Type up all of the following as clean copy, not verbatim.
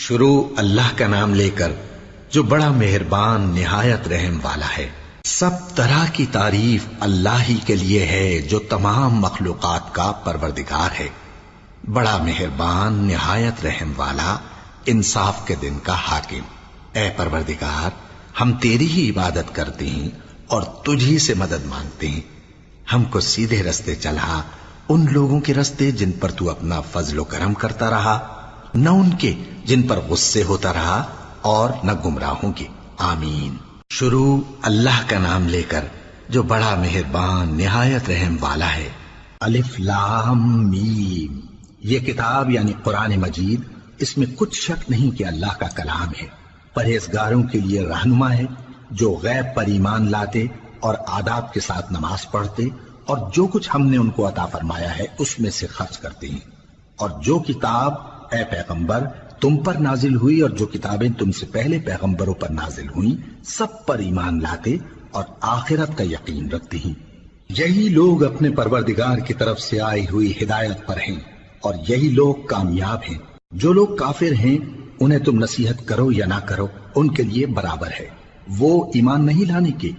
شروع اللہ کا نام لے کر جو بڑا مہربان نہایت رحم والا ہے۔ سب طرح کی تعریف اللہ ہی کے لیے ہے جو تمام مخلوقات کا پروردگار ہے، بڑا مہربان نہایت رحم والا، انصاف کے دن کا حاکم۔ اے پروردگار، ہم تیری ہی عبادت کرتے ہیں اور تجھی سے مدد مانگتے ہیں۔ ہم کو سیدھے رستے چلا، ان لوگوں کے رستے جن پر تو اپنا فضل و کرم کرتا رہا، نہ ان کے جن پر غصے ہوتا رہا، اور نہ گمراہوں کے۔ آمین۔ شروع اللہ کا نام لے کر جو بڑا مہربان نہایت رحم والا ہے۔ الف لام میم۔ یہ کتاب یعنی قرآن مجید، اس میں کچھ شک نہیں کہ اللہ کا کلام ہے، پرہیزگاروں کے لیے رہنما ہے جو غیب پر ایمان لاتے اور آداب کے ساتھ نماز پڑھتے اور جو کچھ ہم نے ان کو عطا فرمایا ہے اس میں سے خرچ کرتے ہیں، اور جو کتاب اے پیغمبر تم پر نازل ہوئی اور جو کتابیں تم سے پہلے پیغمبروں پر نازل ہوئیں سب پر ایمان لاتے اور آخرت کا یقین رکھتے ہیں۔ یہی لوگ اپنے پروردگار کی طرف سے آئی ہوئی ہدایت پر ہیں اور یہی لوگ کامیاب ہیں۔ جو لوگ کافر ہیں انہیں تم نصیحت کرو یا نہ کرو ان کے لیے برابر ہے، وہ ایمان نہیں لانے کے۔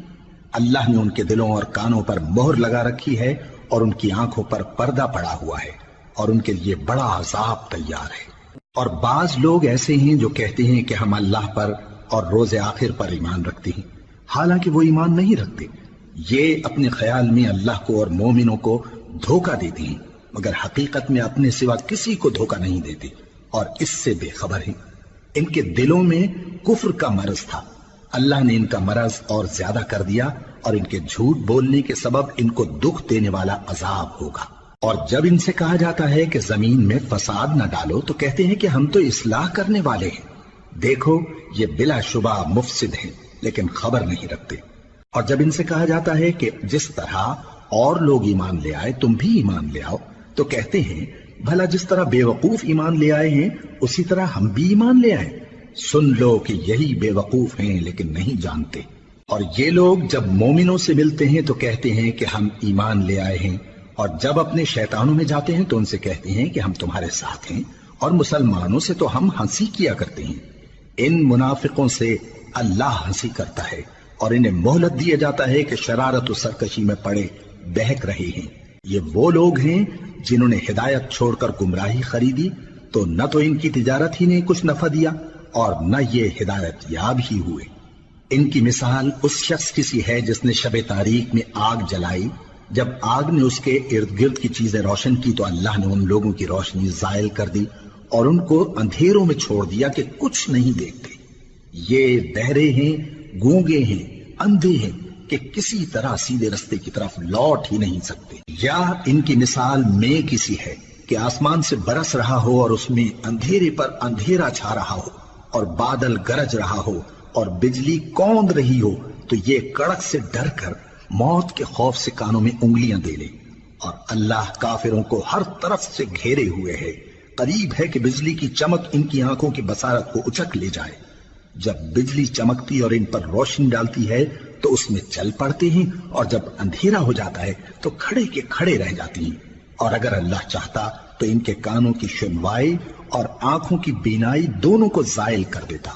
اللہ نے ان کے دلوں اور کانوں پر مہر لگا رکھی ہے اور ان کی آنکھوں پر پردہ پڑا ہوا ہے اور ان کے لیے بڑا عذاب تیار ہے۔ اور بعض لوگ ایسے ہیں جو کہتے ہیں کہ ہم اللہ پر اور روز آخر پر ایمان رکھتے ہیں، حالانکہ وہ ایمان نہیں رکھتے۔ یہ اپنے خیال میں اللہ کو اور مومنوں کو دھوکہ دیتے ہیں، مگر حقیقت میں اپنے سوا کسی کو دھوکہ نہیں دیتے اور اس سے بے خبر ہیں۔ ان کے دلوں میں کفر کا مرض تھا، اللہ نے ان کا مرض اور زیادہ کر دیا اور ان کے جھوٹ بولنے کے سبب ان کو دکھ دینے والا عذاب ہوگا۔ اور جب ان سے کہا جاتا ہے کہ زمین میں فساد نہ ڈالو تو کہتے ہیں کہ ہم تو اصلاح کرنے والے ہیں۔ دیکھو یہ بلا شبہ مفسد ہیں لیکن خبر نہیں رکھتے۔ اور جب ان سے کہا جاتا ہے کہ جس طرح اور لوگ ایمان لے آئے تم بھی ایمان لے آؤ تو کہتے ہیں بھلا جس طرح بے وقوف ایمان لے آئے ہیں اسی طرح ہم بھی ایمان لے آئے۔ سن لو کہ یہی بے وقوف ہیں لیکن نہیں جانتے۔ اور یہ لوگ جب مومنوں سے ملتے ہیں تو کہتے ہیں کہ ہم ایمان لے آئے ہیں، اور جب اپنے شیطانوں میں جاتے ہیں تو ان سے کہتے ہیں کہ ہم تمہارے ساتھ ہیں، اور مسلمانوں سے تو ہم ہنسی کیا کرتے ہیں۔ ان منافقوں سے اللہ ہنسی کرتا ہے اور انہیں مہلت دیا جاتا ہے کہ شرارت و سرکشی میں پڑے بہک رہے ہیں۔ یہ وہ لوگ ہیں جنہوں نے ہدایت چھوڑ کر گمراہی خریدی، تو نہ تو ان کی تجارت ہی نے کچھ نفع دیا اور نہ یہ ہدایت یاب ہی ہوئے۔ ان کی مثال اس شخص کی سی ہے جس نے شب تاریک میں آگ جلائی، جب آگ نے اس کے ارد گرد کی چیزیں روشن کی تو اللہ نے ان لوگوں کی روشنی زائل کر دی اور ان کو اندھیروں میں چھوڑ دیا کہ کچھ نہیں دیکھتے۔ یہ بہرے ہیں، گونگے ہیں، اندھے ہیں کہ کسی طرح سیدھے رستے کی طرف لوٹ ہی نہیں سکتے۔ یا ان کی مثال میں کسی ہے کہ آسمان سے برس رہا ہو اور اس میں اندھیرے پر اندھیرا چھا رہا ہو اور بادل گرج رہا ہو اور بجلی کوند رہی ہو، تو یہ کڑک سے ڈر کر موت کے خوف سے کانوں میں انگلیاں دے لے۔ اور اللہ کافروں کو ہر طرف سے گھیرے ہوئے ہے، قریب ہے کہ بجلی کی چمک ان کی آنکھوں کی بصارت کو اچک لے جائے۔ جب بجلی چمکتی اور ان پر روشنی ڈالتی ہے تو اس میں چل پڑتے ہیں، اور جب اندھیرا ہو جاتا ہے تو کھڑے کے کھڑے رہ جاتی ہیں۔ اور اگر اللہ چاہتا تو ان کے کانوں کی سنوائی اور آنکھوں کی بینائی دونوں کو زائل کر دیتا۔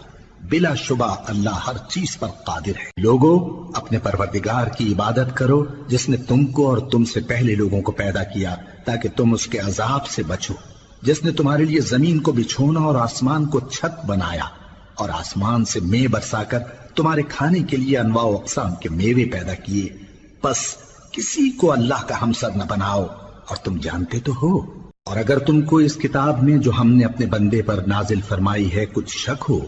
بلا شبہ اللہ ہر چیز پر قادر ہے۔ لوگوں، اپنے پروردگار کی عبادت کرو جس نے تم کو اور تم سے پہلے لوگوں کو پیدا کیا تاکہ تم اس کے عذاب سے بچو، جس نے تمہارے لیے زمین کو بچھونا اور آسمان کو چھت بنایا اور آسمان سے مے برسا کر تمہارے کھانے کے لیے انواع و اقسام کے میوے پیدا کیے۔ بس کسی کو اللہ کا ہمسر نہ بناؤ، اور تم جانتے تو ہو۔ اور اگر تم کو اس کتاب میں جو ہم نے اپنے بندے پر نازل فرمائی ہے کچھ شک ہو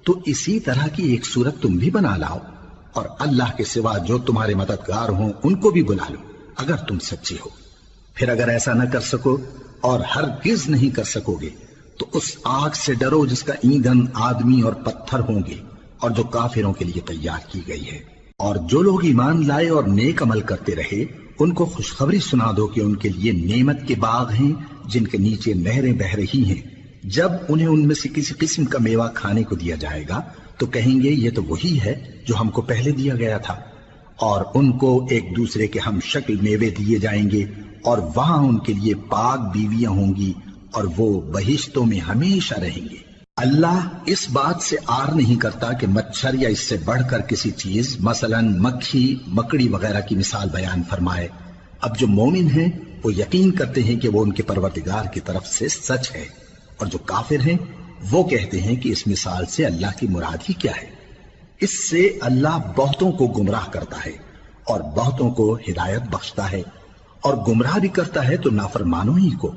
تو اسی طرح کی ایک صورت تم بھی بنا لاؤ، اور اللہ کے سوا جو تمہارے مددگار ہوں ان کو بھی بلا لو اگر تم سچے ہو۔ پھر اگر ایسا نہ کر سکو اور ہرگز نہیں کر سکو گے تو اس آگ سے ڈرو جس کا ایندھن آدمی اور پتھر ہوں گے اور جو کافروں کے لیے تیار کی گئی ہے۔ اور جو لوگ ایمان لائے اور نیک عمل کرتے رہے ان کو خوشخبری سنا دو کہ ان کے لیے نعمت کے باغ ہیں جن کے نیچے نہریں بہہ رہی ہیں۔ جب انہیں ان میں سے کسی قسم کا میوہ کھانے کو دیا جائے گا تو کہیں گے یہ تو وہی ہے جو ہم کو پہلے دیا گیا تھا، اور ان کو ایک دوسرے کے ہم شکل میوے دیے جائیں گے، اور وہاں ان کے لیے پاک بیویاں ہوں گی اور وہ بہشتوں میں ہمیشہ رہیں گے۔ اللہ اس بات سے آر نہیں کرتا کہ مچھر یا اس سے بڑھ کر کسی چیز مثلا مکھی مکڑی وغیرہ کی مثال بیان فرمائے۔ اب جو مومن ہیں وہ یقین کرتے ہیں کہ وہ ان کے پروردگار کی طرف سے سچ ہے، اور جو کافر ہیں وہ کہتے ہیں کہ اس مثال سے اللہ کی مراد ہی کیا ہے۔ اس سے اللہ بہتوں کو گمراہ کرتا ہے اور بہتوں کو ہدایت بخشتا ہے، اور گمراہ بھی کرتا ہے تو نافرمانوں ہی کو،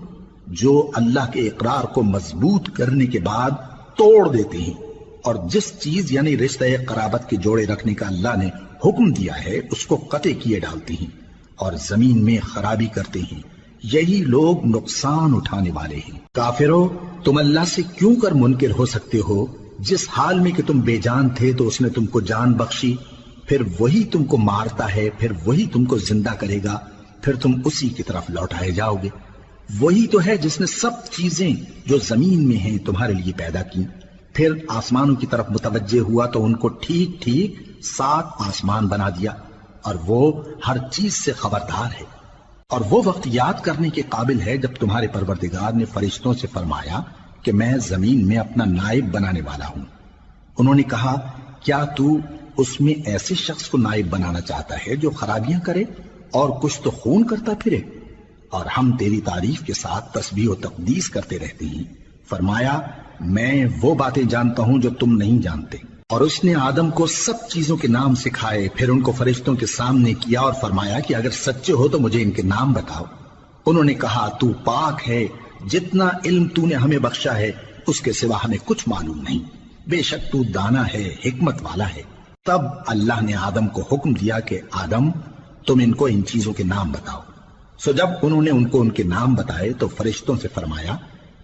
جو اللہ کے اقرار کو مضبوط کرنے کے بعد توڑ دیتے ہیں، اور جس چیز یعنی رشتہ قرابت کے جوڑے رکھنے کا اللہ نے حکم دیا ہے اس کو قطع کیے ڈالتے ہیں اور زمین میں خرابی کرتے ہیں۔ یہی لوگ نقصان اٹھانے والے ہیں۔ کافرو، تم اللہ سے کیوں کر منکر ہو سکتے ہو؟ جس حال میں کہ تم بے جان تھے تو اس نے تم کو جان بخشی، پھر وہی تم کو مارتا ہے، پھر وہی تم کو زندہ کرے گا، پھر تم اسی کی طرف لوٹائے جاؤ گے۔ وہی تو ہے جس نے سب چیزیں جو زمین میں ہیں تمہارے لیے پیدا کی، پھر آسمانوں کی طرف متوجہ ہوا تو ان کو ٹھیک ٹھیک 7 آسمان بنا دیا، اور وہ ہر چیز سے خبردار ہے۔ اور وہ وقت یاد کرنے کے قابل ہے جب تمہارے پروردگار نے فرشتوں سے فرمایا کہ میں زمین میں اپنا نائب بنانے والا ہوں۔ انہوں نے کہا، کیا تو اس میں ایسے شخص کو نائب بنانا چاہتا ہے جو خرابیاں کرے اور کچھ تو خون کرتا پھرے؟ اور ہم تیری تعریف کے ساتھ تسبیح و تقدیس کرتے رہتے ہیں۔ فرمایا، میں وہ باتیں جانتا ہوں جو تم نہیں جانتے۔ اور اس نے آدم کو سب چیزوں کے نام سکھائے، پھر ان کو فرشتوں کے سامنے کیا اور فرمایا کہ اگر سچے ہو تو مجھے ان کے نام بتاؤ۔ انہوں نے کہا، تو پاک ہے، جتنا علم تو نے ہمیں بخشا ہے اس کے سوا ہمیں کچھ معلوم نہیں، بے شک تو دانا ہے، حکمت والا ہے۔ تب اللہ نے آدم کو حکم دیا کہ آدم، تم ان کو ان چیزوں کے نام بتاؤ۔ سو جب انہوں نے ان کو ان کے نام بتائے تو فرشتوں سے فرمایا،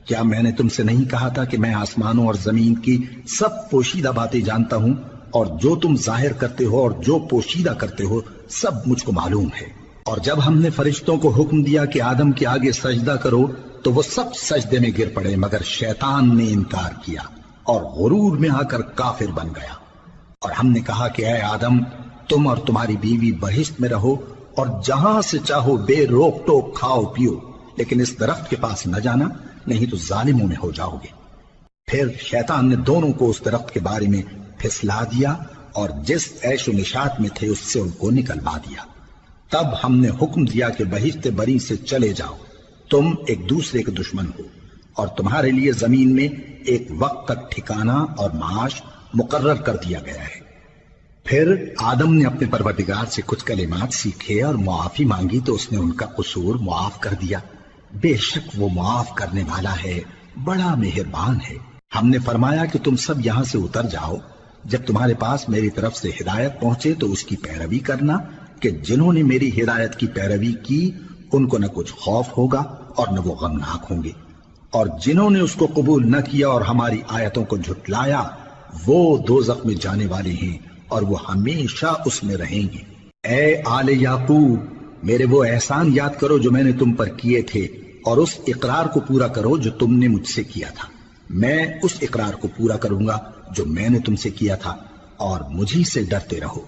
کیا میں نے تم سے نہیں کہا تھا کہ میں آسمانوں اور زمین کی سب پوشیدہ باتیں جانتا ہوں، اور جو تم ظاہر کرتے ہو اور جو پوشیدہ کرتے ہو سب مجھ کو معلوم ہے۔ اور جب ہم نے فرشتوں کو حکم دیا کہ آدم کے آگے سجدہ کرو تو وہ سب سجدے میں گر پڑے، مگر شیطان نے انکار کیا اور غرور میں آ کر کافر بن گیا۔ اور ہم نے کہا کہ اے آدم، تم اور تمہاری بیوی بہشت میں رہو اور جہاں سے چاہو بے روک ٹوک کھاؤ پیو، لیکن اس درخت کے پاس نہ جانا، نہیں تو ظالموں میں ہو جاؤ گے۔ پھر شیطان نے دونوں کو اس درخت کے بارے میں پھسلا دیا اور جس عیش و نشاط میں تھے اس سے ان کو نکلوا دیا۔ تب ہم نے حکم دیا کہ بہشت بری سے چلے جاؤ، تم ایک دوسرے کے دشمن ہو، اور تمہارے لیے زمین میں ایک وقت تک ٹھکانہ اور معاش مقرر کر دیا گیا ہے۔ پھر آدم نے اپنے پروردگار سے کچھ کلمات سیکھے اور معافی مانگی تو اس نے ان کا قصور معاف کر دیا۔ بے شک وہ معاف کرنے والا ہے، بڑا مہربان ہے۔ ہم نے فرمایا کہ تم سب یہاں سے اتر جاؤ، جب تمہارے پاس میری طرف سے ہدایت پہنچے تو اس کی پیروی کرنا، کہ جنہوں نے میری ہدایت کی پیروی کی ان کو نہ کچھ خوف ہوگا اور نہ وہ غمناک ہوں گے، اور جنہوں نے اس کو قبول نہ کیا اور ہماری آیتوں کو جھٹلایا وہ دوزخ میں جانے والے ہیں اور وہ ہمیشہ اس میں رہیں گے۔ اے آل یعقوب، میرے وہ احسان یاد کرو جو میں نے تم پر کیے تھے، اور اس اقرار کو پورا کرو جو تم نے مجھ سے کیا تھا۔ میں اس اقرار کو پورا کروں گا جو میں نے تم سے کیا تھا، اور مجھی سے ڈرتے رہو۔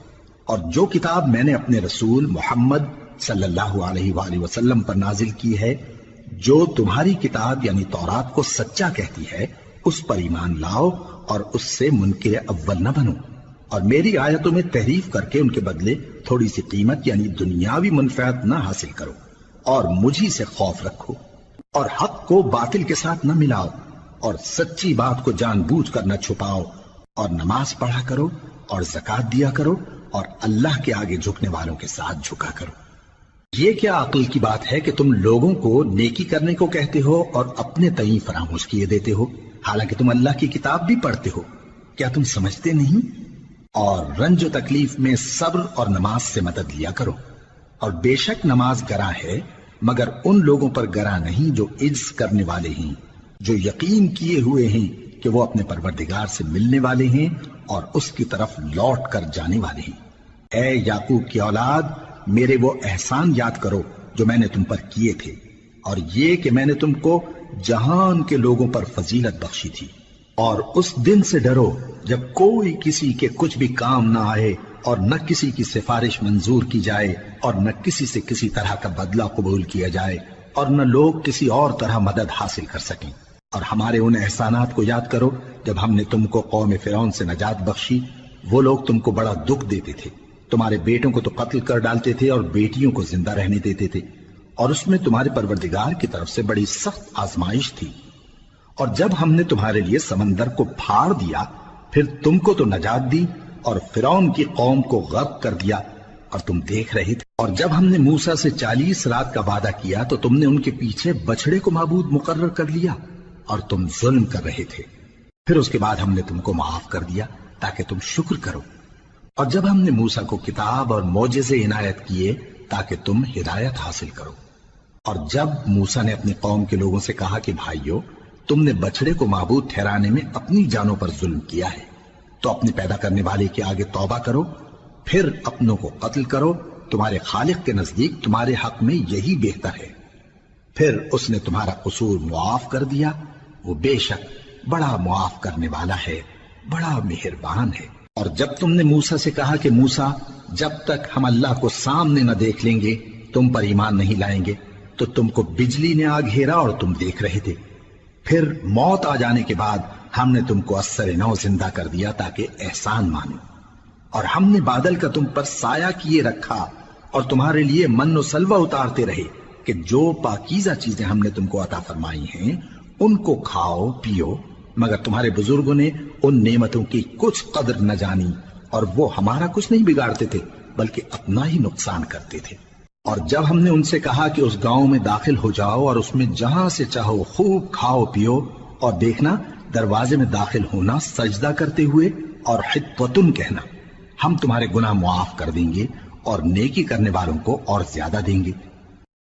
اور جو کتاب میں نے اپنے رسول محمد صلی اللہ علیہ وآلہ وسلم پر نازل کی ہے، جو تمہاری کتاب یعنی تورات کو سچا کہتی ہے، اس پر ایمان لاؤ اور اس سے منکر اول نہ بنو، اور میری آیتوں میں تحریف کر کے ان کے بدلے تھوڑی سی قیمت یعنی دنیاوی منفعت نہ حاصل کرو، اور مجھی سے خوف رکھو، اور حق کو باطل کے ساتھ نہ ملاؤ، اور سچی بات کو جان بوجھ کر نہ چھپاؤ، اور نماز پڑھا کرو اور زکوٰۃ دیا کرو، اور اللہ کے آگے جھکنے والوں کے ساتھ جھکا کرو۔ یہ کیا عقل کی بات ہے کہ تم لوگوں کو نیکی کرنے کو کہتے ہو اور اپنے تئیں فراموش کیے دیتے ہو، حالانکہ تم اللہ کی کتاب بھی پڑھتے ہو؟ کیا تم سمجھتے نہیں؟ اور رنج و تکلیف میں صبر اور نماز سے مدد لیا کرو، اور بے شک نماز گراں ہے، مگر ان لوگوں پر گراں نہیں جو عجز کرنے والے ہیں، جو یقین کیے ہوئے ہیں کہ وہ اپنے پروردگار سے ملنے والے ہیں اور اس کی طرف لوٹ کر جانے والے ہیں۔ اے یعقوب کی اولاد، میرے وہ احسان یاد کرو جو میں نے تم پر کیے تھے، اور یہ کہ میں نے تم کو جہان کے لوگوں پر فضیلت بخشی تھی۔ اور اس دن سے ڈرو جب کوئی کسی کے کچھ بھی کام نہ آئے، اور نہ کسی کی سفارش منظور کی جائے، اور نہ کسی سے کسی طرح کا بدلہ قبول کیا جائے، اور نہ لوگ کسی اور طرح مدد حاصل کر سکیں۔ اور ہمارے ان احسانات کو یاد کرو جب ہم نے تم کو قوم فرعون سے نجات بخشی۔ وہ لوگ تم کو بڑا دکھ دیتے تھے، تمہارے بیٹوں کو تو قتل کر ڈالتے تھے اور بیٹیوں کو زندہ رہنے دیتے تھے، اور اس میں تمہارے پروردگار کی طرف سے بڑی سخت آزمائش تھی۔ اور جب ہم نے تمہارے لیے سمندر کو پھاڑ دیا، پھر تم کو تو نجات دی اور فرعون کی قوم کو غرق کر دیا، اور تم دیکھ رہے تھے۔ اور جب ہم نے موسیٰ سے 40 رات کا وعدہ کیا تو تم نے ان کے پیچھے بچڑے کو معبود مقرر کر لیا اور تم ظلم کر رہے تھے۔ پھر اس کے بعد ہم نے تم کو معاف کر دیا تاکہ تم شکر کرو۔ اور جب ہم نے موسیٰ کو کتاب اور معجزے عنایت کیے تاکہ تم ہدایت حاصل کرو۔ اور جب موسیٰ نے اپنی قوم کے لوگوں سے کہا کہ بھائیو، تم نے بچڑے کو معبود ٹھہرانے میں اپنی جانوں پر ظلم کیا ہے، تو اپنے پیدا کرنے والے کے آگے توبہ کرو، پھر اپنوں کو قتل کرو، تمہارے خالق کے نزدیک تمہارے حق میں یہی بہتر ہے۔ پھر اس نے تمہارا قصور معاف کر دیا، وہ بے شک بڑا معاف کرنے والا ہے، بڑا مہربان ہے۔ اور جب تم نے موسیٰ سے کہا کہ موسیٰ، جب تک ہم اللہ کو سامنے نہ دیکھ لیں گے تم پر ایمان نہیں لائیں گے، تو تم کو بجلی نے آ گھیرا اور تم دیکھ رہے تھے۔ پھر موت آ جانے کے بعد ہم نے تم کو اثر نو زندہ کر دیا تاکہ احسان مانو۔ اور ہم نے بادل کا تم پر سایہ کیے رکھا اور تمہارے لیے من و سلوہ اتارتے رہے کہ جو پاکیزہ چیزیں ہم نے تم کو عطا فرمائی ہیں ان کو کھاؤ پیو، مگر تمہارے بزرگوں نے ان نعمتوں کی کچھ قدر نہ جانی، اور وہ ہمارا کچھ نہیں بگاڑتے تھے بلکہ اپنا ہی نقصان کرتے تھے۔ اور جب ہم نے ان سے کہا کہ اس گاؤں میں داخل ہو جاؤ اور اس میں جہاں سے چاہو خوب کھاؤ پیو، اور دیکھنا دروازے میں داخل ہونا سجدہ کرتے ہوئے اور حطوتن کہنا، ہم تمہارے گناہ معاف کر دیں گے اور نیکی کرنے والوں کو اور زیادہ دیں گے۔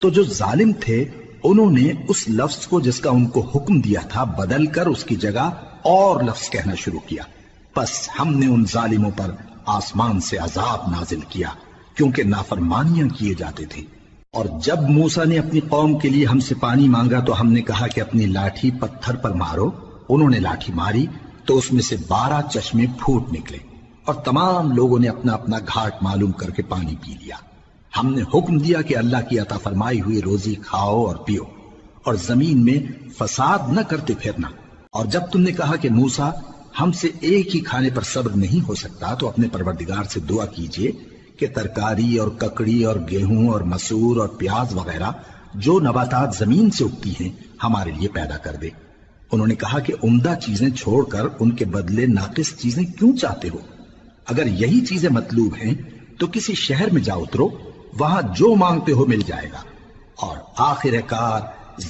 تو جو ظالم تھے انہوں نے اس لفظ کو جس کا ان کو حکم دیا تھا بدل کر اس کی جگہ اور لفظ کہنا شروع کیا، پس ہم نے ان ظالموں پر آسمان سے عذاب نازل کیا کیونکہ نافرمانیاں کیے جاتے تھے۔ اور جب موسیٰ نے اپنی قوم کے لیے ہم سے پانی مانگا تو ہم نے کہا کہ اپنی لاٹھی پتھر پر مارو۔ انہوں نے لاٹھی ماری تو اس میں سے 12 چشمے پھوٹ نکلے، اور تمام لوگوں نے اپنا اپنا گھاٹ معلوم کر کے پانی پی لیا۔ ہم نے حکم دیا کہ اللہ کی عطا فرمائی ہوئی روزی کھاؤ اور پیو، اور زمین میں فساد نہ کرتے پھرنا۔ اور جب تم نے کہا کہ موسیٰ، ہم سے ایک ہی کھانے پر صبر نہیں ہو سکتا، تو اپنے پروردگار سے دعا کیجئے کہ ترکاری اور ککڑی اور گیہوں اور مسور اور پیاز وغیرہ جو نباتات زمین سے اگتی ہیں ہمارے لیے پیدا کر دے۔ انہوں نے کہا کہ عمدہ چیزیں چھوڑ کر ان کے بدلے ناقص چیزیں کیوں چاہتے ہو؟ اگر یہی چیزیں مطلوب ہیں تو کسی شہر میں جا اترو، وہاں جو مانگتے ہو مل جائے گا۔ اور آخر کار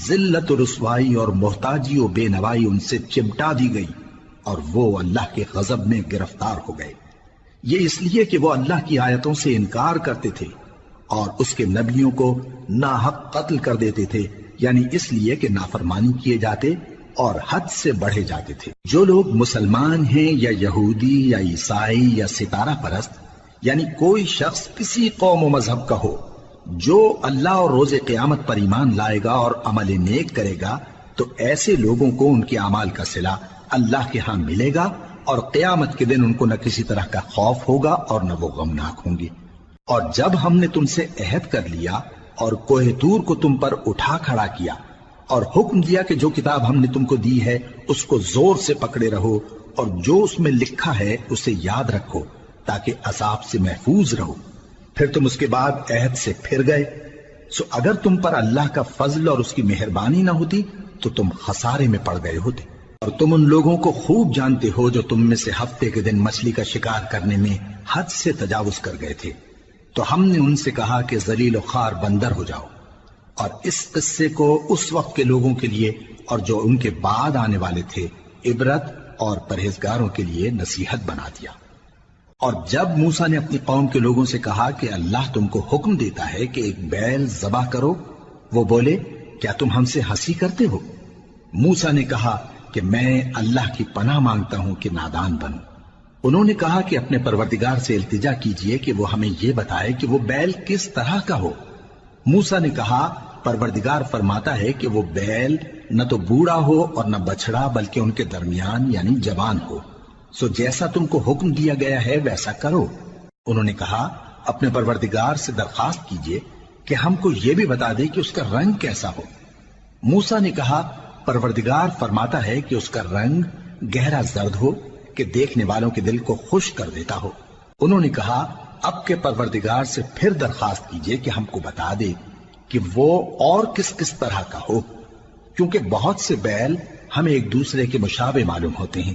ذلت و رسوائی اور محتاجی و بے نوائی ان سے چمٹا دی گئی، اور وہ اللہ کے غضب میں گرفتار ہو گئے۔ یہ اس لیے کہ وہ اللہ کی آیتوں سے انکار کرتے تھے اور اس کے نبیوں کو ناحق قتل کر دیتے تھے، یعنی اس لیے کہ نافرمانی کیے جاتے اور حد سے بڑھے جاتے تھے۔ جو لوگ مسلمان ہیں یا یہودی یا عیسائی یا ستارہ پرست، یعنی کوئی شخص کسی قوم و مذہب کا ہو، جو اللہ اور روز قیامت پر ایمان لائے گا اور عمل نیک کرے گا، تو ایسے لوگوں کو ان کے اعمال کا صلہ اللہ کے ہاں ملے گا، اور قیامت کے دن ان کو نہ کسی طرح کا خوف ہوگا اور نہ وہ غمناک ہوں گے۔ اور جب ہم نے تم سے عہد کر لیا اور کوہ طور کو تم پر اٹھا کھڑا کیا اور حکم دیا کہ جو کتاب ہم نے تم کو دی ہے اس کو زور سے پکڑے رہو، اور جو اس میں لکھا ہے اسے یاد رکھو تاکہ عذاب سے محفوظ رہو، پھر تم اس کے بعد عہد سے پھر گئے، سو اگر تم پر اللہ کا فضل اور اس کی مہربانی نہ ہوتی تو تم خسارے میں پڑ گئے ہوتے۔ اور تم ان لوگوں کو خوب جانتے ہو جو تم میں سے ہفتے کے دن مچھلی کا شکار کرنے میں حد سے تجاوز کر گئے تھے، تو ہم نے ان سے کہا کہ ذلیل و خوار بندر ہو جاؤ، اور اس قصے کو اس وقت کے لوگوں کے لیے اور جو ان کے بعد آنے والے تھے عبرت اور پرہیزگاروں کے لیے نصیحت بنا دیا۔ اور جب موسیٰ نے اپنی قوم کے لوگوں سے کہا کہ اللہ تم کو حکم دیتا ہے کہ ایک بیل ذبح کرو، وہ بولے کیا تم ہم سے ہنسی کرتے ہو؟ موسیٰ نے کہا کہ میں اللہ کی پناہ مانگتا ہوں کہ نادان بنوں۔ انہوں نے کہا کہ اپنے پروردگار سے التجا کیجئے کہ وہ ہمیں یہ بتائے کہ وہ بیل کس طرح کا ہو۔ موسیٰ نے کہا پروردگار فرماتا ہے کہ وہ بیل نہ تو بوڑھا ہو اور نہ بچڑا بلکہ ان کے درمیان یعنی جوان ہو، سو جیسا تم کو حکم دیا گیا ہے ویسا کرو۔ انہوں نے کہا اپنے پروردگار سے درخواست کیجئے کہ ہم کو یہ بھی بتا دے کہ اس کا رنگ کیسا ہو۔ موسیٰ نے کہا پروردگار فرماتا ہے کہ اس کا رنگ گہرا زرد ہو کہ دیکھنے والوں کے دل کو خوش کر دیتا ہو۔ انہوں نے کہا اب کے پروردگار سے پھر درخواست کیجئے کہ ہم کو بتا دے کہ وہ اور کس کس طرح کا ہو، کیونکہ بہت سے بیل ہمیں ایک دوسرے کے مشابہ معلوم ہوتے ہیں،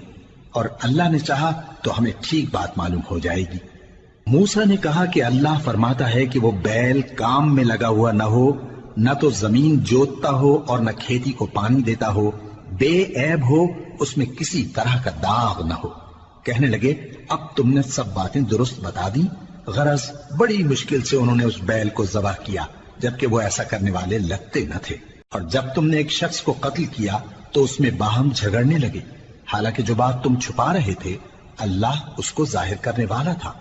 اور اللہ نے چاہا تو ہمیں ٹھیک بات معلوم ہو جائے گی۔ موسیٰ نے کہا کہ اللہ فرماتا ہے کہ وہ بیل کام میں لگا ہوا نہ ہو، نہ تو زمین جوتتا ہو اور نہ کھیتی کو پانی دیتا ہو، بے عیب ہو، اس میں کسی طرح کا داغ نہ ہو۔ کہنے لگے اب تم نے سب باتیں درست بتا دی۔ غرض بڑی مشکل سے انہوں نے اس بیل کو ذبح کیا، جبکہ وہ ایسا کرنے والے لگتے نہ تھے۔ اور جب تم نے ایک شخص کو قتل کیا تو اس میں باہم جھگڑنے لگے، حالانکہ جو بات تم چھپا رہے تھے اللہ اس کو ظاہر کرنے والا تھا۔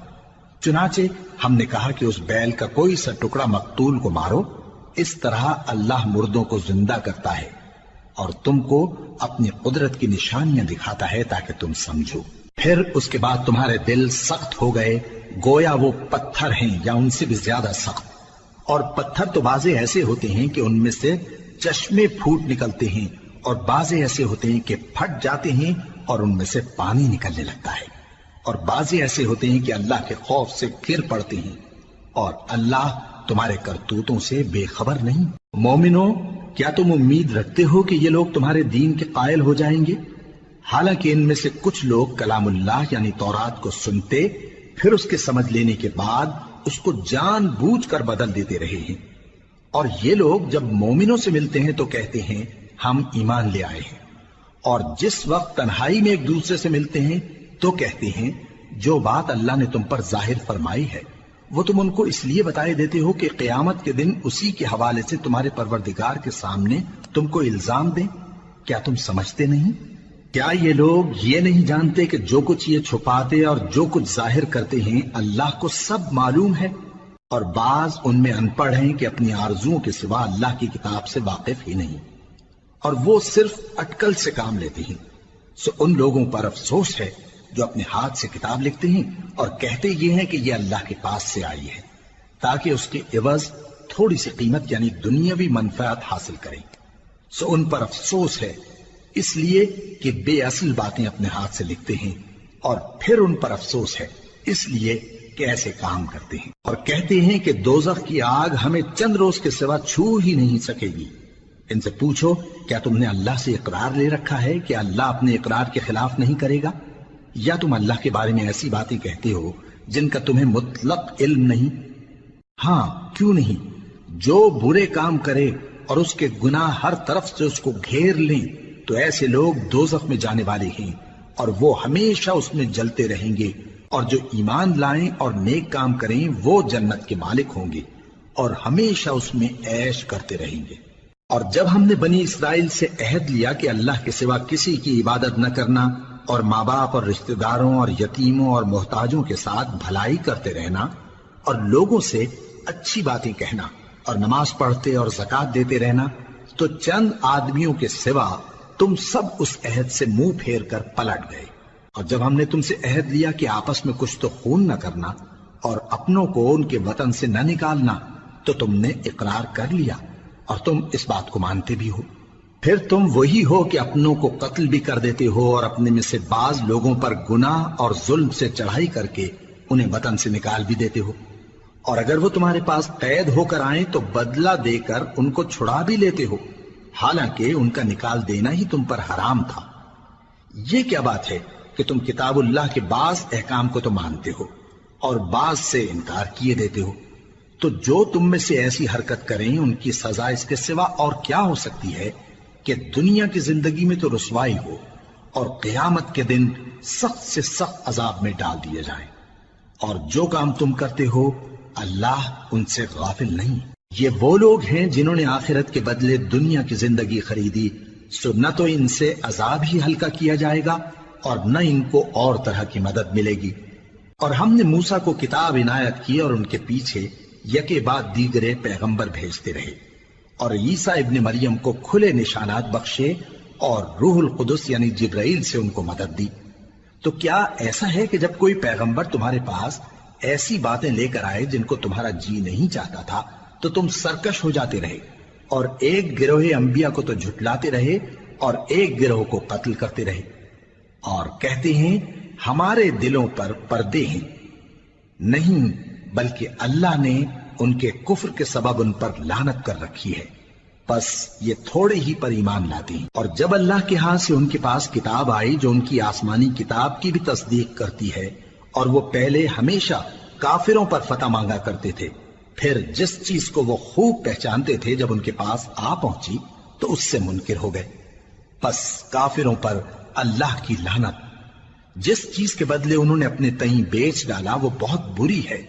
چنانچہ ہم نے کہا کہ اس بیل کا کوئی سا ٹکڑا مقتول کو مارو، اس طرح اللہ مردوں کو زندہ کرتا ہے اور تم کو اپنی قدرت کی نشانیاں دکھاتا ہے تاکہ تم سمجھو۔ پھر اس کے بعد تمہارے دل سخت ہو گئے، گویا وہ پتھر ہیں یا ان سے بھی زیادہ سخت۔ اور پتھر تو بعضے ایسے ہوتے ہیں کہ ان میں سے چشمے پھوٹ نکلتے ہیں، اور بعضے ایسے ہوتے ہیں کہ پھٹ جاتے ہیں اور ان میں سے پانی نکلنے لگتا ہے، اور بعضے ایسے ہوتے ہیں کہ اللہ کے خوف سے گر پڑتے ہیں، اور اللہ تمہارے کرتوتوں سے بے خبر نہیں۔ مومنو، کیا تم امید رکھتے ہو کہ یہ لوگ تمہارے دین کے قائل ہو جائیں گے؟ حالانکہ ان میں سے کچھ لوگ کلام اللہ یعنی تورات کو سنتے، پھر اس کے سمجھ لینے کے بعد اس کو جان بوجھ کر بدل دیتے رہے ہیں، اور یہ لوگ جب مومنوں سے ملتے ہیں تو کہتے ہیں ہم ایمان لے آئے ہیں، اور جس وقت تنہائی میں ایک دوسرے سے ملتے ہیں تو کہتے ہیں جو بات اللہ نے تم پر ظاہر فرمائی ہے وہ تم ان کو اس لیے بتائے دیتے ہو کہ قیامت کے دن اسی کے حوالے سے تمہارے پروردگار کے سامنے تم کو الزام دیں۔ کیا تم سمجھتے نہیں؟ کیا یہ لوگ یہ نہیں جانتے کہ جو کچھ یہ چھپاتے اور جو کچھ ظاہر کرتے ہیں اللہ کو سب معلوم ہے؟ اور بعض ان میں ان پڑھ ہیں کہ اپنی آرزوؤں کے سوا اللہ کی کتاب سے واقف ہی نہیں، اور وہ صرف اٹکل سے کام لیتے ہیں۔ سو ان لوگوں پر افسوس ہے جو اپنے ہاتھ سے کتاب لکھتے ہیں اور کہتے یہ ہیں کہ یہ اللہ کے پاس سے آئی ہے، تاکہ اس کے عوض تھوڑی سی قیمت یعنی دنیاوی منفعت حاصل کریں۔ سو ان پر افسوس ہے اس لیے کہ بے اصل باتیں اپنے ہاتھ سے لکھتے ہیں، اور پھر ان پر افسوس ہے اس لیے کہ ایسے کام کرتے ہیں، اور کہتے ہیں کہ دوزخ کی آگ ہمیں چند روز کے سوا چھو ہی نہیں سکے گی۔ ان سے پوچھو کیا تم نے اللہ سے اقرار لے رکھا ہے کہ اللہ اپنے اقرار کے خلاف نہیں کرے گا؟ یا تم اللہ کے بارے میں ایسی باتیں کہتے ہو جن کا تمہیں مطلق علم نہیں؟ ہاں کیوں نہیں، جو برے کام کرے اور اس کے گناہ ہر طرف سے اس کو گھیر لیں تو ایسے لوگ دوزخ میں جانے والے ہیں، اور وہ ہمیشہ اس میں جلتے رہیں گے، اور جو ایمان لائیں اور نیک کام کریں وہ جنت کے مالک ہوں گے اور ہمیشہ اس میں عیش کرتے رہیں گے۔ اور جب ہم نے بنی اسرائیل سے عہد لیا کہ اللہ کے سوا کسی کی عبادت نہ کرنا، اور ماں باپ اور رشتہ داروں اور یتیموں اور محتاجوں کے ساتھ بھلائی کرتے رہنا، اور لوگوں سے اچھی باتیں کہنا، اور نماز پڑھتے اور زکوٰۃ دیتے رہنا، تو چند آدمیوں کے سوا تم سب اس عہد سے منہ پھیر کر پلٹ گئے۔ اور جب ہم نے تم سے عہد لیا کہ آپس میں کچھ تو خون نہ کرنا اور اپنوں کو ان کے وطن سے نہ نکالنا، تو تم نے اقرار کر لیا اور تم اس بات کو مانتے بھی ہو۔ پھر تم وہی ہو کہ اپنوں کو قتل بھی کر دیتے ہو اور اپنے میں سے بعض لوگوں پر گناہ اور ظلم سے چڑھائی کر کے انہیں وطن سے نکال بھی دیتے ہو، اور اگر وہ تمہارے پاس قید ہو کر آئیں تو بدلہ دے کر ان کو چھڑا بھی لیتے ہو، حالانکہ ان کا نکال دینا ہی تم پر حرام تھا۔ یہ کیا بات ہے کہ تم کتاب اللہ کے بعض احکام کو تو مانتے ہو اور بعض سے انکار کیے دیتے ہو؟ تو جو تم میں سے ایسی حرکت کریں ان کی سزا اس کے سوا اور کیا ہو سکتی ہے کہ دنیا کی زندگی میں تو رسوائی ہو اور قیامت کے دن سخت سے سخت عذاب میں ڈال دیے جائیں۔ اور جو کام تم کرتے ہو اللہ ان سے غافل نہیں۔ یہ وہ لوگ ہیں جنہوں نے آخرت کے بدلے دنیا کی زندگی خریدی، سو نہ تو ان سے عذاب ہی ہلکا کیا جائے گا اور نہ ان کو اور طرح کی مدد ملے گی۔ اور ہم نے موسیٰ کو کتاب عنایت کی اور ان کے پیچھے یکے بعد دیگرے پیغمبر بھیجتے رہے، اور عیسیٰ ابن مریم کو کھلے نشانات بخشے اور روح القدس یعنی جبرائیل سے ان کو مدد دی۔ تو کیا ایسا ہے کہ جب کوئی پیغمبر تمہارے پاس ایسی باتیں لے کر آئے جن کو تمہارا جی نہیں چاہتا تھا تو تم سرکش ہو جاتے رہے، اور ایک گروہ انبیاء کو تو جھٹلاتے رہے اور ایک گروہ کو قتل کرتے رہے، اور کہتے ہیں ہمارے دلوں پر پردے ہیں، نہیں بلکہ اللہ نے ان کے کفر کے سبب ان پر لعنت کر رکھی ہے، پس یہ تھوڑے ہی پر ایمان لاتے ہیں۔ اور جب اللہ کے ہاں سے ان کے پاس کتاب آئی جو ان کی آسمانی کتاب کی بھی تصدیق کرتی ہے، اور وہ پہلے ہمیشہ کافروں پر فتح مانگا کرتے تھے، پھر جس چیز کو وہ خوب پہچانتے تھے جب ان کے پاس آ پہنچی تو اس سے منکر ہو گئے، پس کافروں پر اللہ کی لعنت۔ جس چیز کے بدلے انہوں نے اپنے تئیں بیچ ڈالا وہ بہت بری ہے،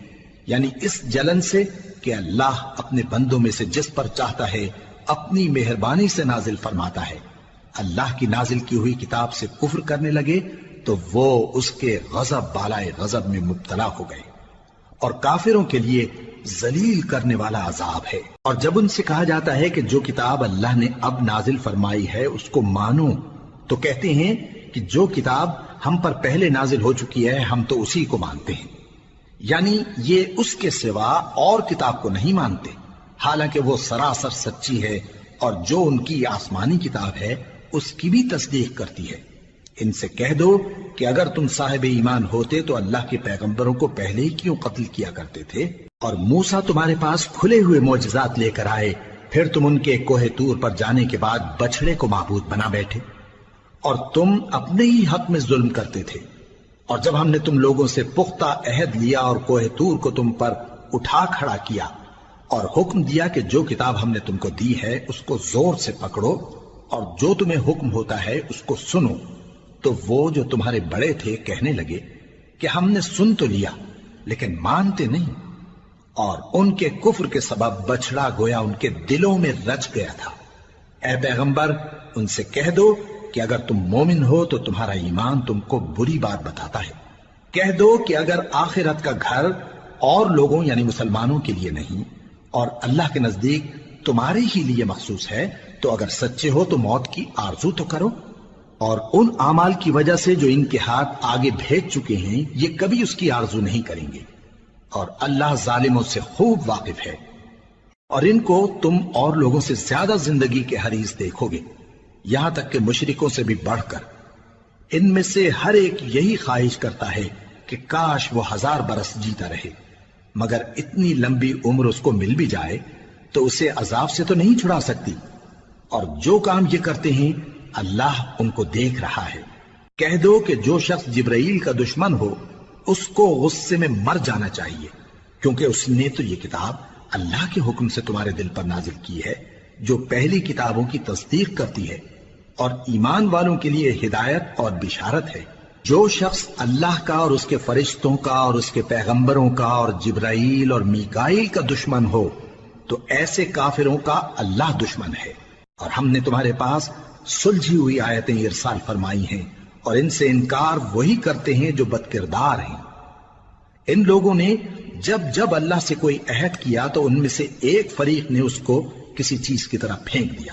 یعنی اس جلن سے کہ اللہ اپنے بندوں میں سے جس پر چاہتا ہے اپنی مہربانی سے نازل فرماتا ہے۔ اللہ کی نازل کی ہوئی کتاب سے کفر کرنے لگے تو وہ اس کے غضب بالائے غضب میں مبتلا ہو گئے، اور کافروں کے لیے ذلیل کرنے والا عذاب ہے۔ اور جب ان سے کہا جاتا ہے کہ جو کتاب اللہ نے اب نازل فرمائی ہے اس کو مانو، تو کہتے ہیں کہ جو کتاب ہم پر پہلے نازل ہو چکی ہے ہم تو اسی کو مانتے ہیں، یعنی یہ اس کے سوا اور کتاب کو نہیں مانتے، حالانکہ وہ سراسر سچی ہے، اور جو ان کی آسمانی کتاب ہے اس کی بھی تصدیق کرتی ہے۔ ان سے کہہ دو کہ اگر تم صاحب ایمان ہوتے تو اللہ کے پیغمبروں کو پہلے ہی کیوں قتل کیا کرتے تھے؟ اور موسیٰ تمہارے پاس کھلے ہوئے معجزات لے کر آئے، پھر تم ان کے کوہ طور پر جانے کے بعد بچڑے کو معبود بنا بیٹھے، اور تم اپنے ہی حق میں ظلم کرتے تھے۔ اور جب ہم نے تم لوگوں سے پختہ عہد لیا اور کوہ طور کو تم پر اٹھا کھڑا کیا، اور حکم دیا کہ جو کتاب ہم نے تم کو دی ہے اس کو زور سے پکڑو، اور جو تمہیں حکم ہوتا ہے اس کو سنو، تو وہ جو تمہارے بڑے تھے کہنے لگے کہ ہم نے سن تو لیا لیکن مانتے نہیں، اور ان کے کفر کے سبب بچڑا گویا ان کے دلوں میں رچ گیا تھا۔ اے پیغمبر ان سے کہہ دو کہ اگر تم مومن ہو تو تمہارا ایمان تم کو بری بات بتاتا ہے، کہہ دو کہ اگر آخرت کا گھر اور لوگوں یعنی مسلمانوں کے لیے نہیں اور اللہ کے نزدیک تمہارے ہی لیے مخصوص ہے تو اگر سچے ہو تو موت کی آرزو تو کرو، اور ان اعمال کی وجہ سے جو ان کے ہاتھ آگے بھیج چکے ہیں یہ کبھی اس کی آرزو نہیں کریں گے، اور اللہ ظالموں سے خوب واقف ہے۔ اور ان کو تم اور لوگوں سے زیادہ زندگی کے حریص دیکھو گے، یہاں تک کہ مشرکوں سے بھی بڑھ کر۔ ان میں سے ہر ایک یہی خواہش کرتا ہے کہ کاش وہ 1000 برس جیتا رہے، مگر اتنی لمبی عمر اس کو مل بھی جائے تو اسے عذاب سے تو نہیں چھڑا سکتی، اور جو کام یہ کرتے ہیں اللہ ان کو دیکھ رہا ہے۔ کہہ دو کہ جو شخص جبرائیل کا دشمن ہو اس کو غصے میں مر جانا چاہیے، کیونکہ اس نے تو یہ کتاب اللہ کے حکم سے تمہارے دل پر نازل کی ہے جو پہلی کتابوں کی تصدیق کرتی ہے، اور ایمان والوں کے لیے ہدایت اور بشارت ہے۔ جو شخص اللہ کا اور اس کے فرشتوں کا اور اس کے پیغمبروں کا اور جبرائیل اور میکائیل کا دشمن ہو تو ایسے کافروں کا اللہ دشمن ہے۔ اور ہم نے تمہارے پاس سلجھی ہوئی آیتیں ارسال فرمائی ہیں، اور ان سے انکار وہی کرتے ہیں جو بد کردار ہیں۔ ان لوگوں نے جب جب اللہ سے کوئی عہد کیا تو ان میں سے ایک فریق نے اس کو کسی چیز کی طرح پھینک دیا۔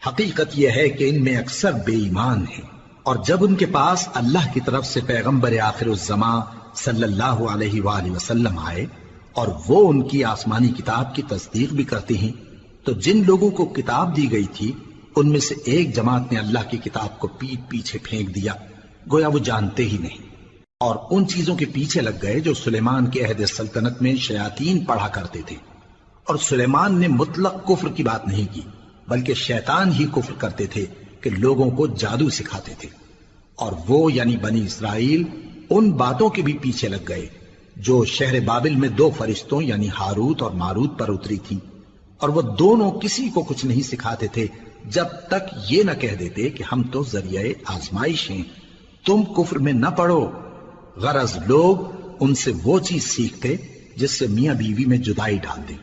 حقیقت یہ ہے کہ ان میں اکثر بے ایمان ہیں، اور جب ان کے پاس اللہ کی طرف سے پیغمبر آخر الزمان صلی اللہ علیہ وآلہ وسلم آئے اور وہ ان کی آسمانی کتاب کی تصدیق بھی کرتے ہیں، تو جن لوگوں کو کتاب دی گئی تھی ان میں سے ایک جماعت نے اللہ کی کتاب کو پیٹ پیچھے پھینک دیا، گویا وہ جانتے ہی نہیں، اور ان چیزوں کے پیچھے لگ گئے جو سلیمان کے عہد سلطنت میں شیاطین پڑھا کرتے تھے۔ اور سلیمان نے مطلق کفر کی بات نہیں کی، بلکہ شیطان ہی کفر کرتے تھے کہ لوگوں کو جادو سکھاتے تھے، اور وہ یعنی بنی اسرائیل ان باتوں کے بھی پیچھے لگ گئے جو شہر بابل میں 2 فرشتوں یعنی ہاروت اور ماروت پر اتری تھی، اور وہ دونوں کسی کو کچھ نہیں سکھاتے تھے جب تک یہ نہ کہہ دیتے کہ ہم تو ذریعہ آزمائش ہیں، تم کفر میں نہ پڑو۔ غرض لوگ ان سے وہ چیز سیکھتے جس سے میاں بیوی میں جدائی ڈال دیں،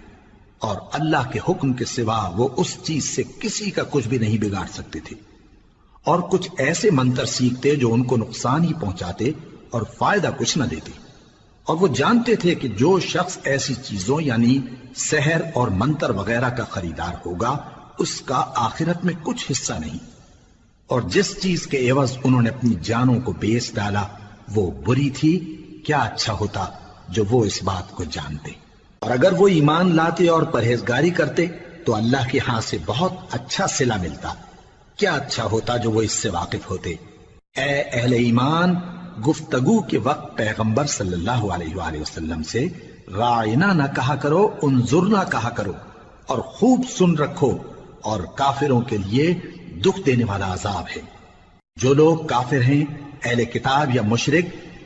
اور اللہ کے حکم کے سوا وہ اس چیز سے کسی کا کچھ بھی نہیں بگاڑ سکتے تھے، اور کچھ ایسے منتر سیکھتے جو ان کو نقصان ہی پہنچاتے اور فائدہ کچھ نہ دیتے، اور وہ جانتے تھے کہ جو شخص ایسی چیزوں یعنی سحر اور منتر وغیرہ کا خریدار ہوگا اس کا آخرت میں کچھ حصہ نہیں، اور جس چیز کے عوض انہوں نے اپنی جانوں کو بیچ ڈالا وہ بری تھی، کیا اچھا ہوتا جو وہ اس بات کو جانتے۔ اور اگر وہ ایمان لاتے اور پرہیزگاری کرتے تو اللہ کے ہاں سے بہت اچھا صلہ ملتا، کیا اچھا ہوتا جو وہ اس سے واقف ہوتے۔ اے اہل ایمان، گفتگو کے وقت پیغمبر صلی اللہ علیہ وآلہ وسلم سے رائنا نہ کہا کرو، انظرنا کہا کرو، اور خوب سن رکھو، اور کافروں کے لیے دکھ دینے والا عذاب ہے۔ جو لوگ کافر ہیں، اہل کتاب یا مشرک،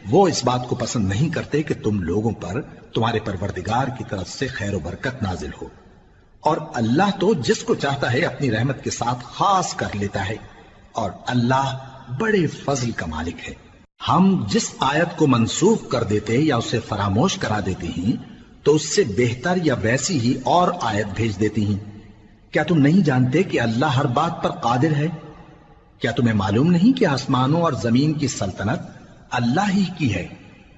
وہ اس بات کو پسند نہیں کرتے کہ تم لوگوں پر تمہارے پروردگار کی طرف سے خیر و برکت نازل ہو، اور اللہ تو جس کو چاہتا ہے اپنی رحمت کے ساتھ خاص کر لیتا ہے، اور اللہ بڑے فضل کا مالک ہے۔ ہم جس آیت کو منسوخ کر دیتے یا اسے فراموش کرا دیتے ہیں تو اس سے بہتر یا ویسی ہی اور آیت بھیج دیتی ہیں۔ کیا تم نہیں جانتے کہ اللہ ہر بات پر قادر ہے؟ کیا تمہیں معلوم نہیں کہ آسمانوں اور زمین کی سلطنت اللہ ہی کی ہے،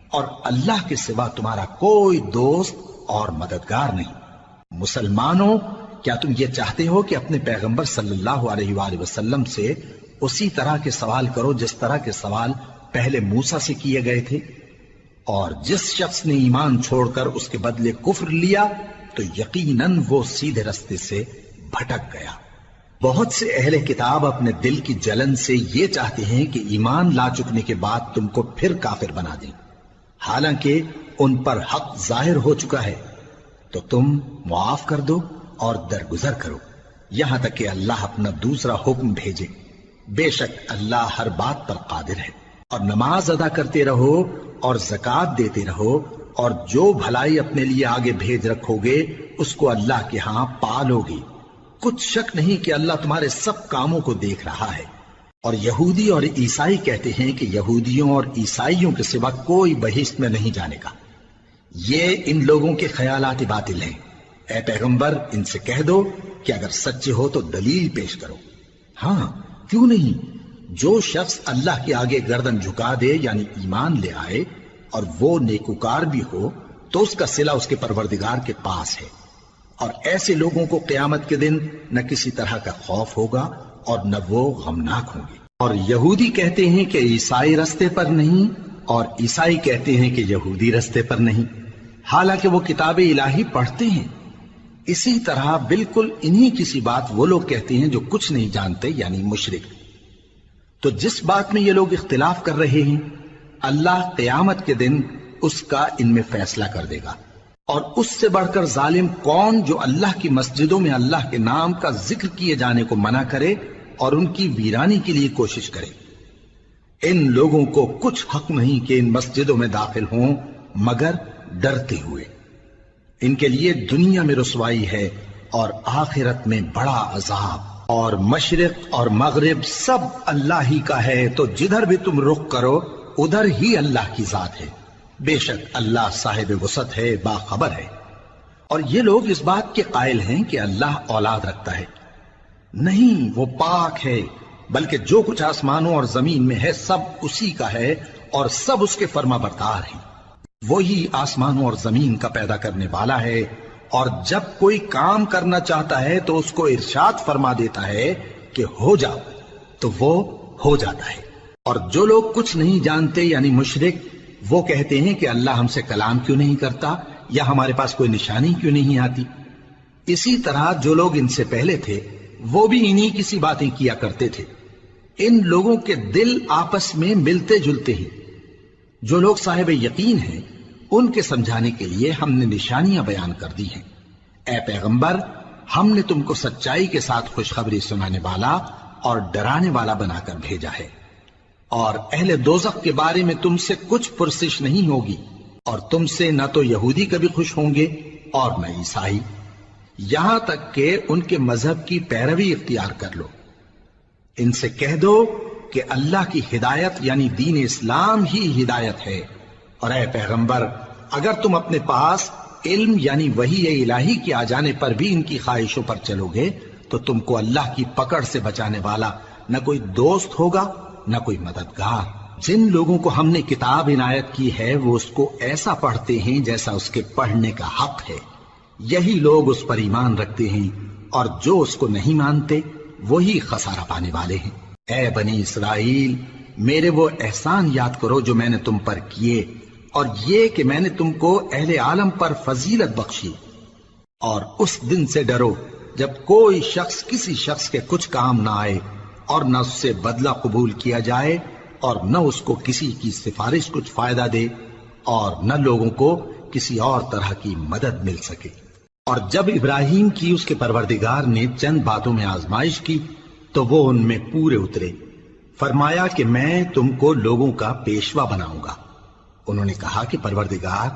اور اللہ کے سوا تمہارا کوئی دوست اور مددگار نہیں؟ مسلمانوں، کیا تم یہ چاہتے ہو کہ اپنے پیغمبر صلی اللہ علیہ وآلہ وسلم سے اسی طرح کے سوال کرو جس طرح کے سوال پہلے موسیٰ سے کیے گئے تھے؟ اور جس شخص نے ایمان چھوڑ کر اس کے بدلے کفر لیا تو یقیناً وہ سیدھے رستے سے بھٹک گیا۔ بہت سے اہل کتاب اپنے دل کی جلن سے یہ چاہتے ہیں کہ ایمان لا چکنے کے بعد تم کو پھر کافر بنا دیں، حالانکہ ان پر حق ظاہر ہو چکا ہے۔ تو تم معاف کر دو اور درگزر کرو یہاں تک کہ اللہ اپنا دوسرا حکم بھیجے۔ بے شک اللہ ہر بات پر قادر ہے۔ اور نماز ادا کرتے رہو اور زکوٰۃ دیتے رہو، اور جو بھلائی اپنے لیے آگے بھیج رکھو گے اس کو اللہ کے ہاں پالو گے۔ کچھ شک نہیں کہ اللہ تمہارے سب کاموں کو دیکھ رہا ہے۔ اور یہودی اور عیسائی کہتے ہیں کہ یہودیوں اور عیسائیوں کے سوا کوئی بہشت میں نہیں جانے کا۔ یہ ان لوگوں کے خیالات باطل ہیں۔ اے پیغمبر، ان سے کہہ دو کہ اگر سچے ہو تو دلیل پیش کرو۔ ہاں، کیوں نہیں؟ جو شخص اللہ کے آگے گردن جھکا دے، یعنی ایمان لے آئے، اور وہ نیکوکار بھی ہو، تو اس کا صلہ اس کے پروردگار کے پاس ہے۔ اور ایسے لوگوں کو قیامت کے دن نہ کسی طرح کا خوف ہوگا اور نہ وہ غمناک ہوں گے۔ اور یہودی کہتے ہیں کہ عیسائی رستے پر نہیں، اور عیسائی کہتے ہیں کہ یہودی رستے پر نہیں، حالانکہ وہ کتاب الہی پڑھتے ہیں۔ اسی طرح بالکل انہی کسی بات وہ لوگ کہتے ہیں جو کچھ نہیں جانتے، یعنی مشرک۔ تو جس بات میں یہ لوگ اختلاف کر رہے ہیں، اللہ قیامت کے دن اس کا ان میں فیصلہ کر دے گا۔ اور اس سے بڑھ کر ظالم کون جو اللہ کی مسجدوں میں اللہ کے نام کا ذکر کیے جانے کو منع کرے اور ان کی ویرانی کے لیے کوشش کرے۔ ان لوگوں کو کچھ حق نہیں کہ ان مسجدوں میں داخل ہوں مگر ڈرتے ہوئے۔ ان کے لیے دنیا میں رسوائی ہے اور آخرت میں بڑا عذاب۔ اور مشرق اور مغرب سب اللہ ہی کا ہے، تو جدھر بھی تم رخ کرو ادھر ہی اللہ کی ذات ہے۔ بے شک اللہ صاحب وسعت ہے، باخبر ہے۔ اور یہ لوگ اس بات کے قائل ہیں کہ اللہ اولاد رکھتا ہے۔ نہیں، وہ پاک ہے، بلکہ جو کچھ آسمانوں اور زمین میں ہے سب اسی کا ہے، اور سب اس کے فرما بردار ہیں۔ وہی آسمانوں اور زمین کا پیدا کرنے والا ہے، اور جب کوئی کام کرنا چاہتا ہے تو اس کو ارشاد فرما دیتا ہے کہ ہو جاؤ، تو وہ ہو جاتا ہے۔ اور جو لوگ کچھ نہیں جانتے، یعنی مشرک، وہ کہتے ہیں کہ اللہ ہم سے کلام کیوں نہیں کرتا، یا ہمارے پاس کوئی نشانی کیوں نہیں آتی۔ اسی طرح جو لوگ ان سے پہلے تھے وہ بھی انہی کسی باتیں کیا کرتے تھے۔ ان لوگوں کے دل آپس میں ملتے جلتے ہیں۔ جو لوگ صاحب یقین ہیں ان کے سمجھانے کے لیے ہم نے نشانیاں بیان کر دی ہیں۔ اے پیغمبر، ہم نے تم کو سچائی کے ساتھ خوشخبری سنانے والا اور ڈرانے والا بنا کر بھیجا ہے۔ اور اہل دوزخ کے بارے میں تم سے کچھ پرسش نہیں ہوگی، اور تم سے نہ تو یہودی کبھی خوش ہوں گے اور نہ عیسائی، یہاں تک کہ ان کے مذہب کی پیروی اختیار کر لو۔ ان سے کہہ دو کہ اللہ کی ہدایت یعنی دین اسلام ہی ہدایت ہے۔ اور اے پیغمبر، اگر تم اپنے پاس علم یعنی وحی الہی کے آ جانے پر بھی ان کی خواہشوں پر چلو گے تو تم کو اللہ کی پکڑ سے بچانے والا نہ کوئی دوست ہوگا نہ کوئی مددگار۔ جن لوگوں کو ہم نے کتاب عنایت کی ہے وہ اس کو ایسا پڑھتے ہیں جیسا اس کے پڑھنے کا حق ہے، یہی لوگ اس پر ایمان رکھتے ہیں، اور جو اس کو نہیں مانتے وہی خسارہ پانے والے ہیں۔ اے بنی اسرائیل، میرے وہ احسان یاد کرو جو میں نے تم پر کیے، اور یہ کہ میں نے تم کو اہل عالم پر فضیلت بخشی۔ اور اس دن سے ڈرو جب کوئی شخص کسی شخص کے کچھ کام نہ آئے، اور نہ اس سے بدلہ قبول کیا جائے اور نہ اس کو کسی کی سفارش کچھ فائدہ دے اور نہ لوگوں کو کسی اور طرح کی مدد مل سکے۔ اور جب ابراہیم کی اس کے پروردگار نے چند باتوں میں آزمائش کی تو وہ ان میں پورے اترے۔ فرمایا کہ میں تم کو لوگوں کا پیشوا بناؤں گا۔ انہوں نے کہا کہ پروردگار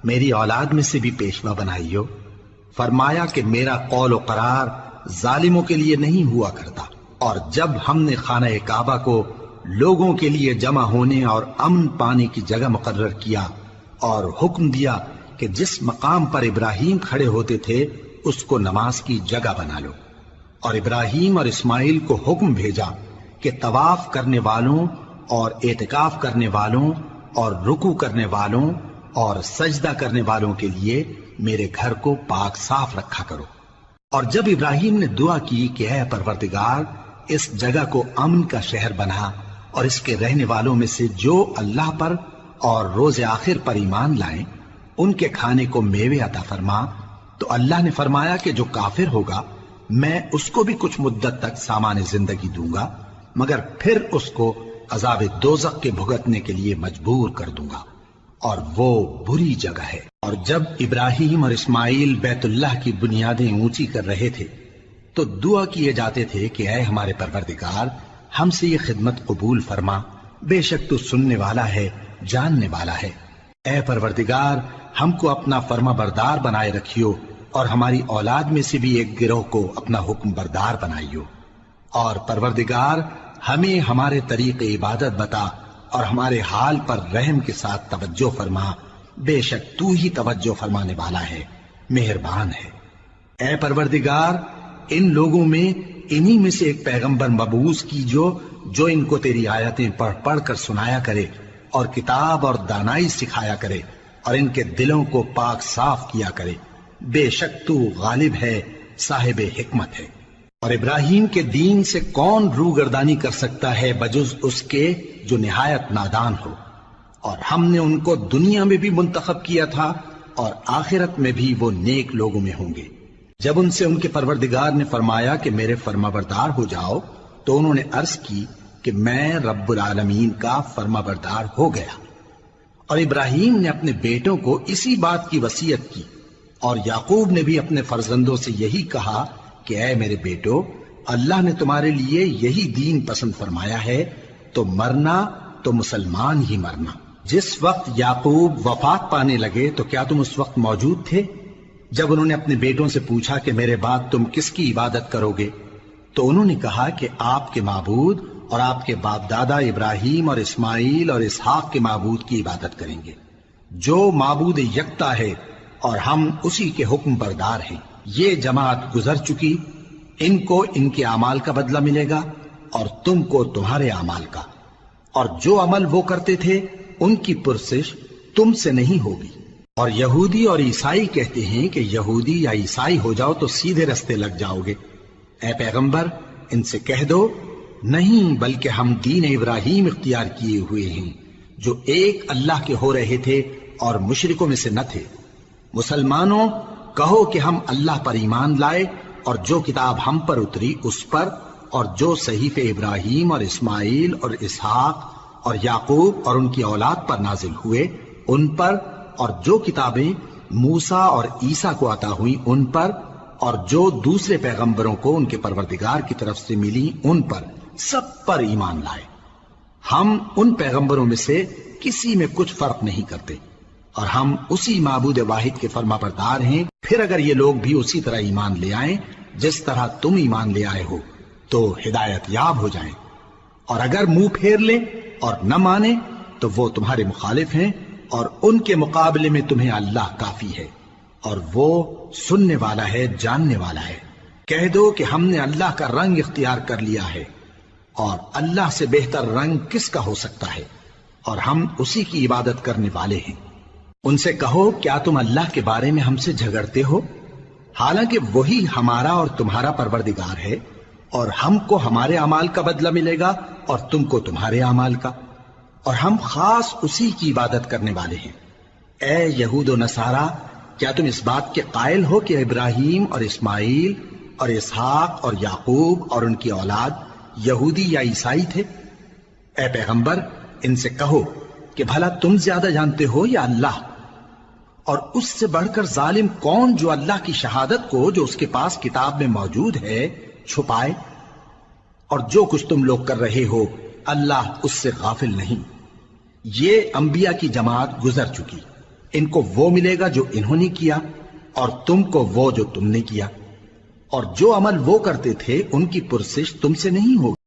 میری اولاد میں سے بھی پیشوا بنائیو۔ فرمایا کہ میرا قول و قرار ظالموں کے لیے نہیں ہوا کرتا۔ اور جب ہم نے خانہ کعبہ کو لوگوں کے لیے جمع ہونے اور امن پانے کی جگہ مقرر کیا اور حکم دیا کہ جس مقام پر ابراہیم کھڑے ہوتے تھے اس کو نماز کی جگہ بنا لو، اور ابراہیم اور اسماعیل کو حکم بھیجا کہ طواف کرنے والوں اور اعتکاف کرنے والوں اور رکوع کرنے والوں اور سجدہ کرنے والوں کے لیے میرے گھر کو پاک صاف رکھا کرو۔ اور جب ابراہیم نے دعا کی کہ اے پروردگار اس جگہ کو امن کا شہر بنا اور اس کے رہنے والوں میں سے جو اللہ پر اور روز آخر پر ایمان لائیں ان کے کھانے کو میوے عطا فرما، تو اللہ نے فرمایا کہ جو کافر ہوگا میں اس کو بھی کچھ مدت تک سامان زندگی دوں گا، مگر پھر اس کو عذاب دوزخ کے بھگتنے کے لیے مجبور کر دوں گا، اور وہ بری جگہ ہے۔ اور جب ابراہیم اور اسماعیل بیت اللہ کی بنیادیں اونچی کر رہے تھے تو دعا کیے جاتے تھے کہ اے ہمارے پروردگار ہم سے یہ خدمت قبول فرما، بے شک تو سننے والا ہے، جاننے والا ہے۔ اے پروردگار ہم کو اپنا فرما بردار بنائے رکھیو اور ہماری اولاد میں سے بھی ایک گروہ کو اپنا حکم بردار بنائیو، اور پروردگار ہمیں ہمارے طریق عبادت بتا اور ہمارے حال پر رحم کے ساتھ توجہ فرما، بے شک تو ہی توجہ فرمانے والا ہے، مہربان ہے۔ اے پروردگار ان لوگوں میں انہی میں سے ایک پیغمبر مبعوث کی جو ان کو تیری آیتیں پڑھ پڑھ کر سنایا کرے اور کتاب اور دانائی سکھایا کرے اور ان کے دلوں کو پاک صاف کیا کرے، بے شک تو غالب ہے، صاحب حکمت ہے۔ اور ابراہیم کے دین سے کون روگردانی کر سکتا ہے بجز اس کے جو نہایت نادان ہو، اور ہم نے ان کو دنیا میں بھی منتخب کیا تھا اور آخرت میں بھی وہ نیک لوگوں میں ہوں گے۔ جب ان سے ان کے پروردگار نے فرمایا کہ میرے فرمانبردار ہو جاؤ تو انہوں نے عرض کی کہ میں رب العالمین کا فرمانبردار ہو گیا۔ اور ابراہیم نے اپنے بیٹوں کو اسی بات کی وصیت کی، اور یعقوب نے بھی اپنے فرزندوں سے یہی کہا کہ اے میرے بیٹو، اللہ نے تمہارے لیے یہی دین پسند فرمایا ہے، تو مرنا تو مسلمان ہی مرنا۔ جس وقت یعقوب وفات پانے لگے تو کیا تم اس وقت موجود تھے جب انہوں نے اپنے بیٹوں سے پوچھا کہ میرے بعد تم کس کی عبادت کرو گے؟ تو انہوں نے کہا کہ آپ کے معبود اور آپ کے باپ دادا ابراہیم اور اسماعیل اور اسحاق کے معبود کی عبادت کریں گے، جو معبود یکتا ہے اور ہم اسی کے حکم بردار ہیں۔ یہ جماعت گزر چکی، ان کو ان کے اعمال کا بدلہ ملے گا اور تم کو تمہارے اعمال کا، اور جو عمل وہ کرتے تھے ان کی پرسش تم سے نہیں ہوگی۔ اور یہودی اور عیسائی کہتے ہیں کہ یہودی یا عیسائی ہو جاؤ تو سیدھے رستے لگ جاؤ گے۔ اے پیغمبر ان سے کہہ دو نہیں، بلکہ ہم دین ابراہیم اختیار کیے ہوئے ہیں جو ایک اللہ کے ہو رہے تھے اور مشرکوں میں سے نہ تھے۔ مسلمانوں کہو کہ ہم اللہ پر ایمان لائے اور جو کتاب ہم پر اتری اس پر، اور جو صحیفے ابراہیم اور اسماعیل اور اسحاق اور یعقوب اور ان کی اولاد پر نازل ہوئے ان پر، اور جو کتابیں موسیٰ اور عیسیٰ کو عطا ہوئی ان پر، اور جو دوسرے پیغمبروں کو ان کے پروردگار کی طرف سے ملی ان پر، سب پر ایمان لائے۔ ہم ان پیغمبروں میں سے کسی میں کچھ فرق نہیں کرتے، اور ہم اسی معبود واحد کے فرما بردار ہیں۔ پھر اگر یہ لوگ بھی اسی طرح ایمان لے آئیں جس طرح تم ایمان لے آئے ہو تو ہدایت یاب ہو جائیں، اور اگر منہ پھیر لیں اور نہ مانیں تو وہ تمہارے مخالف ہیں، اور ان کے مقابلے میں تمہیں اللہ کافی ہے، اور وہ سننے والا ہے، جاننے والا ہے۔ کہہ دو کہ ہم نے اللہ کا رنگ اختیار کر لیا ہے، اور اللہ سے بہتر رنگ کس کا ہو سکتا ہے، اور ہم اسی کی عبادت کرنے والے ہیں۔ ان سے کہو کیا تم اللہ کے بارے میں ہم سے جھگڑتے ہو، حالانکہ وہی ہمارا اور تمہارا پروردگار ہے، اور ہم کو ہمارے اعمال کا بدلہ ملے گا اور تم کو تمہارے اعمال کا، اور ہم خاص اسی کی عبادت کرنے والے ہیں۔ اے یہود و نصارا، کیا تم اس بات کے قائل ہو کہ ابراہیم اور اسماعیل اور اسحاق اور یعقوب اور ان کی اولاد یہودی یا عیسائی تھے؟ اے پیغمبر ان سے کہو کہ بھلا تم زیادہ جانتے ہو یا اللہ؟ اور اس سے بڑھ کر ظالم کون جو اللہ کی شہادت کو جو اس کے پاس کتاب میں موجود ہے چھپائے؟ اور جو کچھ تم لوگ کر رہے ہو اللہ اس سے غافل نہیں۔ یہ انبیاء کی جماعت گزر چکی، ان کو وہ ملے گا جو انہوں نے کیا اور تم کو وہ جو تم نے کیا، اور جو عمل وہ کرتے تھے ان کی پرسش تم سے نہیں ہوگی۔